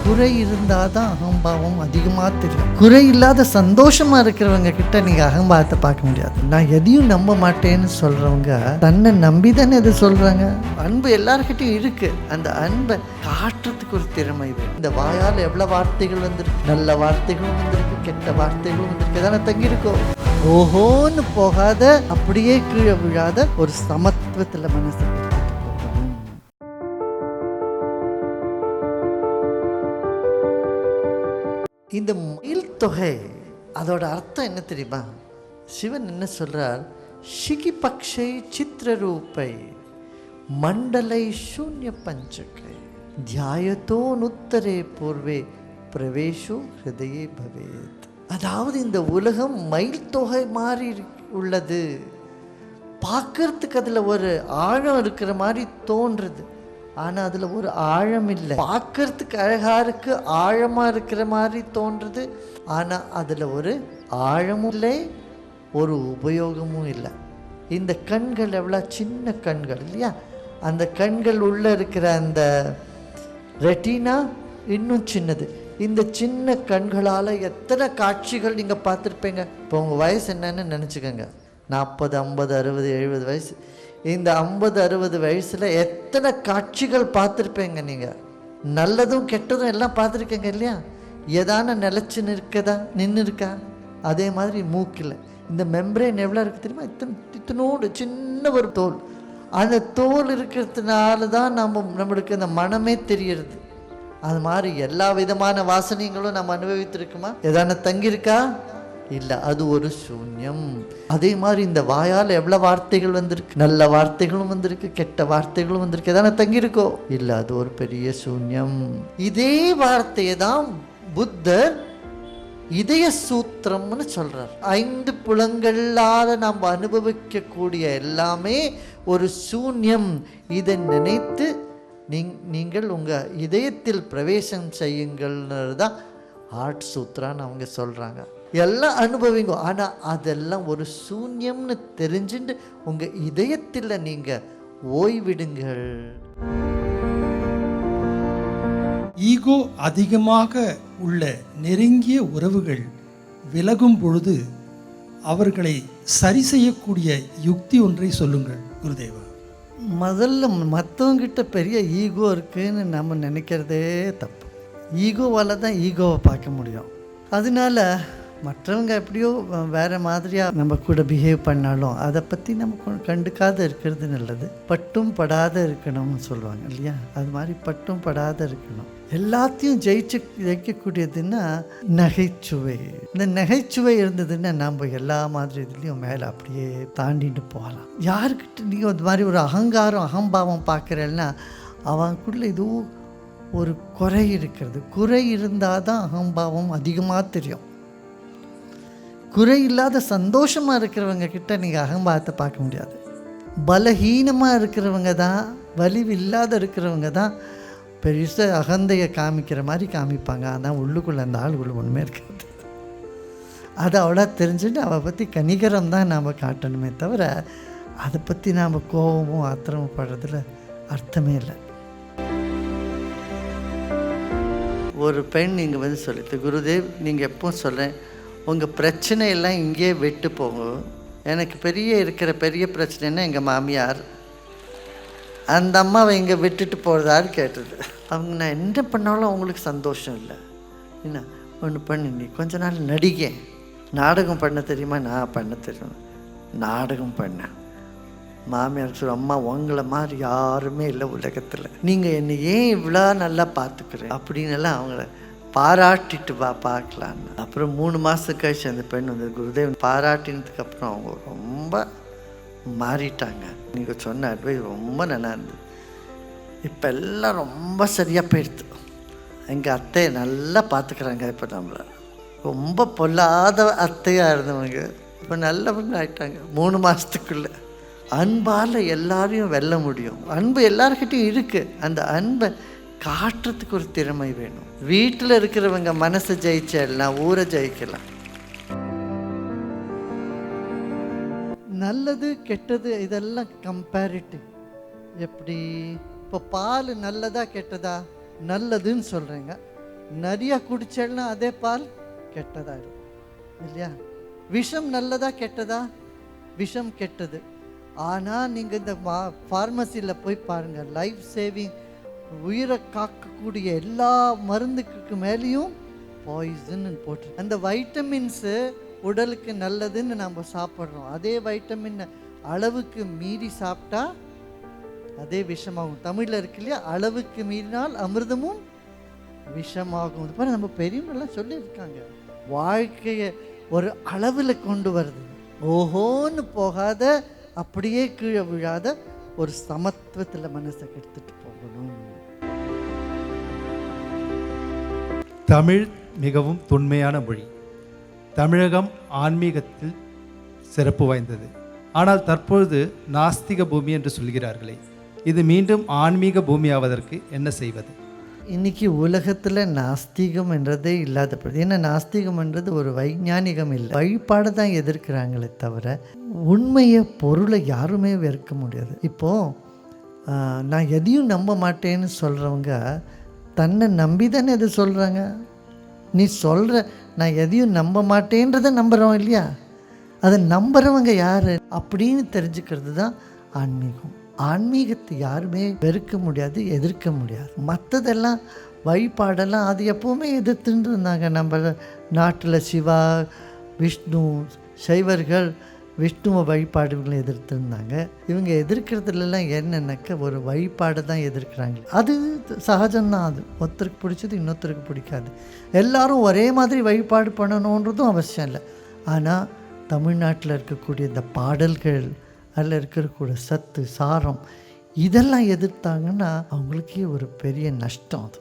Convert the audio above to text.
குறை இருந்தால் தான் அகம்பாவம் அதிகமாக தெரியும். குறை இல்லாத சந்தோஷமாக இருக்கிறவங்க கிட்ட நீங்கள் அகம்பாவத்தை பார்க்க முடியாது. நான் எதையும் நம்ப மாட்டேன்னு சொல்கிறவங்க தன்னை நம்பி தானே எதை சொல்கிறாங்க. அன்பு எல்லார்கிட்டையும் இருக்குது. அந்த அன்பை காட்டுறதுக்கு ஒரு திறமை வேணும். இந்த வாயால் எவ்வளோ வார்த்தைகள் வந்திருக்கு, நல்ல வார்த்தைகளும் வந்திருக்கு, கெட்ட வார்த்தைகளும் வந்திருக்கு. தானே தங்கியிருக்கோம். ஓஹோன்னு போகாத, அப்படியே கீழே விழாத ஒரு சமத்துவத்தில் மனசு. இந்த மயில் தொகை அதோட அர்த்தம் என்ன தெரியுமா? சிவன் என்ன சொல்றார்? ஷிகி பக்ஷை சித்திரரூபை மண்டலை சூன்ய பஞ்சகை தியாயத்தோ நுத்தரே பூர்வே பிரவேஷோ ஹிருதயே பவேத். அதாவது இந்த உலகம் மயில் தொகை மாதிரி உள்ளது. பார்க்கறதுக்கு அதில் ஒரு ஆழம் இருக்கிற மாதிரி தோன்றுறது, ஆனால் அதில் ஒரு ஆழம் இல்லை. பார்க்கறதுக்கு அழகாக இருக்கு, ஆழமாக இருக்கிற மாதிரி தோன்றுறது, ஆனால் அதில் ஒரு ஆழமும் இல்லை, ஒரு உபயோகமும் இல்லை. இந்த கண்கள் எவ்வளோ சின்ன கண்கள் இல்லையா? அந்த கண்கள் உள்ளே இருக்கிற அந்த ரெட்டினா இன்னும் சின்னது. இந்த சின்ன கண்களால் எத்தனை காட்சிகள் நீங்கள் பார்த்துருப்பீங்க. இப்போ உங்கள் வயசு என்னன்னு நினச்சிக்கோங்க. 40, 50, 60, 70 வயசு. இந்த 50, 60 வயசில் எத்தனை காட்சிகள் பார்த்துருப்பீங்க நீங்கள். நல்லதும் கெட்டதும் எல்லாம் பார்த்துருக்கீங்க இல்லையா? ஏதான நிலச்சி நின்று இருக்கா? அதே மாதிரி மூக்கில் இந்த மெம்பரேன் எவ்வளோ இருக்குது தெரியுமா? இத்தனோடு சின்ன ஒரு தோல். அந்த தோல் இருக்கிறதுனால தான் நம்மளுக்கு அந்த மனமே தெரியறது. அது மாதிரி எல்லா விதமான வாசனைகளும் நம்ம அனுபவித்திருக்குமா? ஏதான தங்கியிருக்கா? இல்லை, அது ஒரு சூன்யம். அதே மாதிரி இந்த வாயால் எவ்வளோ வார்த்தைகள் வந்திருக்கு, நல்ல வார்த்தைகளும் வந்திருக்கு, கெட்ட வார்த்தைகளும் வந்திருக்கு. ஏதான தங்கியிருக்கோ? இல்லை, அது ஒரு பெரிய சூன்யம். இதே வார்த்தையை தான் புத்தர் இதய சூத்திரம்னு சொல்றார். 5 புலங்களால் நாம் அனுபவிக்கக்கூடிய எல்லாமே ஒரு சூன்யம். இதை நினைத்து நீங்கள் உங்கள் இதயத்தில் பிரவேசம் செய்யுங்கள்னு தான் ஹார்ட் சூத்ரான்னு அவங்க சொல்கிறாங்க. எல்லாம் அனுபவிங்க, ஆனால் அதெல்லாம் ஒரு சூன்யம்னு தெரிஞ்சுட்டு உங்கள் இதயத்தில் நீங்கள் ஓய்விடுங்கள். ஈகோ அதிகமாக உள்ள நெருங்கிய உறவுகள் விலகும் பொழுது அவர்களை சரி செய்யக்கூடிய யுக்தி ஒன்றை சொல்லுங்கள் குருதேவா. முதல்ல மற்றவங்கிட்ட பெரிய ஈகோ இருக்குதுன்னு நம்ம நினைக்கிறதே தப்பு. ஈகோவால் தான் ஈகோவை பார்க்க முடியும். அதனால மற்றவங்க எப்படியோ வேறு மாதிரியாக நம்ம கூட பிஹேவ் பண்ணாலும் அதை பற்றி நம்ம கண்டுக்காத இருக்கிறது நல்லது. பட்டும் படாத இருக்கணும்னு சொல்லுவாங்க இல்லையா? அது மாதிரி பட்டும் படாத இருக்கணும். எல்லாத்தையும் ஜெயிக்கக்கூடியதுன்னா நகைச்சுவை. இந்த நகைச்சுவை இருந்ததுன்னா நம்ம எல்லா மாதிரி இதுலேயும் மேலே அப்படியே தாண்டிட்டு போகலாம். யாருக்கிட்ட நீங்கள் அது மாதிரி ஒரு அகங்காரம் அகம்பாவம் பார்க்குறேன்னா அவங்களுக்குள்ள ஏதோ ஒரு குறை இருக்கிறது. குறை இருந்தால் தான் அகம்பாவம் அதிகமாக தெரியும். குறை இல்லாத சந்தோஷமாக இருக்கிறவங்க கிட்ட நீங்கள் அகம்பாவத்தை பார்க்க முடியாது. பலஹீனமாக இருக்கிறவங்க தான், வலிவு இல்லாத இருக்கிறவங்க தான் பெருசாக அகந்தையை காமிக்கிற மாதிரி காமிப்பாங்க. அதான் உள்ளுக்குள்ளே அந்த ஆளுக்குள்ளே ஒன்றுமே இருக்காது. அதை அவ்வளோ தெரிஞ்சுட்டு அவளை பற்றி கனிகரம் தான் நாம் காட்டணுமே தவிர அதை பற்றி நாம் கோபமும் ஆத்திரமும் படுறதுல அர்த்தமே இல்லை. ஒரு பெண் நீங்கள் வந்து சொல்லிட்டு, குருதேவ் நீங்கள் எப்போ சொல்கிறேன் உங்கள் பிரச்சனையெல்லாம் இங்கேயே விட்டு போங்க. எனக்கு இருக்கிற பெரிய பிரச்சனைன்னா எங்கள் மாமியார். அந்த அம்மாவை இங்கே விட்டுட்டு போகிறதாரு கேட்டது. அவங்க நான் என்ன பண்ணாலும் அவங்களுக்கு சந்தோஷம் இல்லை. என்ன ஒன்று பண்ணு, நீ கொஞ்ச நாள் நடிகை, நாடகம் பண்ண தெரியுமா? நான் பண்ண தெரியும், நாடகம் பண்ணேன். மாமியார் சொல்ல, அம்மா உங்களை மாதிரி யாருமே இல்லை உலகத்தில், நீங்கள் என்னை ஏன் இவ்வளோ நல்லா பார்த்துக்கிறேன் அப்படின்னு எல்லாம் அவங்கள பாராட்டிட்டு பார்க்கலான்னு. அப்புறம் 3 மாதம் கழிச்சு அந்த பெண் வந்து குருதேவன் பாராட்டினதுக்கு அப்புறம் அவங்க ரொம்ப மாறிட்டாங்க. நீங்கள் சொன்ன அட்வைஸ் ரொம்ப நல்லா இருந்தது. இப்போ எல்லாம் ரொம்ப சரியாக போயிடுது. எங்கள் அத்தையை நல்லா பார்த்துக்கிறாங்க. இப்போ நம்மளை ரொம்ப பொல்லாத அத்தையாக இருந்தவங்க இப்போ நல்லவங்க ஆயிட்டாங்க 3 மாதத்துக்குள்ளே. அன்பால் எல்லாரையும் வெல்ல முடியும். அன்பு எல்லார்கிட்டையும் இருக்குது. அந்த அன்பை காட்டுறதுக்கு ஒரு திறமை வேணும். வீட்டில் இருக்கிறவங்க மனசை ஜெயிச்சிடலாம், ஊரை ஜெயிக்கலாம். நல்லது கெட்டது இதெல்லாம் கம்பேரிட்டிவ். எப்படி இப்போ பால் நல்லதா கெட்டதா? நல்லதுன்னு சொல்கிறீங்க. நிறைய குடிச்சேன்னா அதே பால் கெட்டதாயிடும் இல்லையா? விஷம் நல்லதா கெட்டதா? விஷம் கெட்டது. ஆனால் நீங்கள் இந்த ஃபார்மசியில் போய் பாருங்கள், லைஃப் சேவிங், உயிரை காக்கக்கூடிய எல்லா மருந்துக்கு மேலேயும் பாய்சன் போட்டு, அந்த வைட்டமின்ஸு உடலுக்கு நல்லதுன்னு நம்ம சாப்பிட்றோம். அதே வைட்டமின் அளவுக்கு மீறி சாப்பிட்டா அதே விஷமாகும். தமிழில் இருக்கு இல்லையா, அளவுக்கு மீறினால் அமிர்தமும் விஷமாகும். இது பாரு, நம்ம பெரியவங்கெல்லாம் சொல்லியிருக்காங்க. வாழ்க்கையை ஒரு அளவில் கொண்டு வருது, ஓஹோன்னு போகாத, அப்படியே கீழே விழாத ஒரு சமத்துவத்தில் மனசை எடுத்துட்டு போகணும். தமிழ் மிகவும் தொன்மையான மொழி. தமிழகம் ஆன்மீகத்தில் சிறப்பு வாய்ந்தது. ஆனால் தற்பொழுது நாஸ்திக பூமி என்று சொல்கிறார்களே, இது மீண்டும் ஆன்மீக பூமி ஆவதற்கு என்ன செய்வது? இன்னைக்கு உலகத்தில் நாஸ்திகம் என்றதே இல்லாதப்படுது. ஏன்னா நாஸ்திகம் என்றது ஒரு வைஞானிகம் இல்லை, வழிபாடு தான் எதிர்க்கிறாங்களே தவிர உண்மையை, பொருளை யாருமே வெறுக்க முடியாது. இப்போது நான் எதையும் நம்ப மாட்டேன்னு சொல்கிறவங்க தன்னை நம்பி தானே எது சொல்கிறாங்க. நீ சொல்கிற நான் எதையும் நம்ப மாட்டேன்றதை நம்புகிறோம் இல்லையா, அதை நம்புகிறவங்க யார் அப்படின்னு தெரிஞ்சுக்கிறது தான் ஆன்மீகம். ஆன்மீகத்தை யாருமே வெறுக்க முடியாது, எதிர்க்க முடியாது. மற்றதெல்லாம் வழிபாடெல்லாம் அது எப்போவுமே எதிர்த்துட்டு இருந்தாங்க. நம்ம நாட்டில் சிவா, விஷ்ணு, சைவர்கள் விஷ்ணுவை வழிபாடுகளை எதிர்த்துருந்தாங்க. இவங்க எதிர்க்கிறதுலாம் என்னென்னாக்க ஒரு வழிபாடு தான் எதிர்க்கிறாங்க. அது சகஜம்தான். அது ஒருத்தருக்கு பிடிச்சது இன்னொருத்தருக்கு பிடிக்காது. எல்லாரும் ஒரே மாதிரி வழிபாடு பண்ணணுன்றதும் அவசியம் இல்லை. ஆனால் தமிழ்நாட்டில் இருக்கக்கூடிய இந்த பாடல்கள், அதில் இருக்கக்கூடிய சத்து, சாரம், இதெல்லாம் எதிர்த்தாங்கன்னா அவங்களுக்கே ஒரு பெரிய நஷ்டம் அது.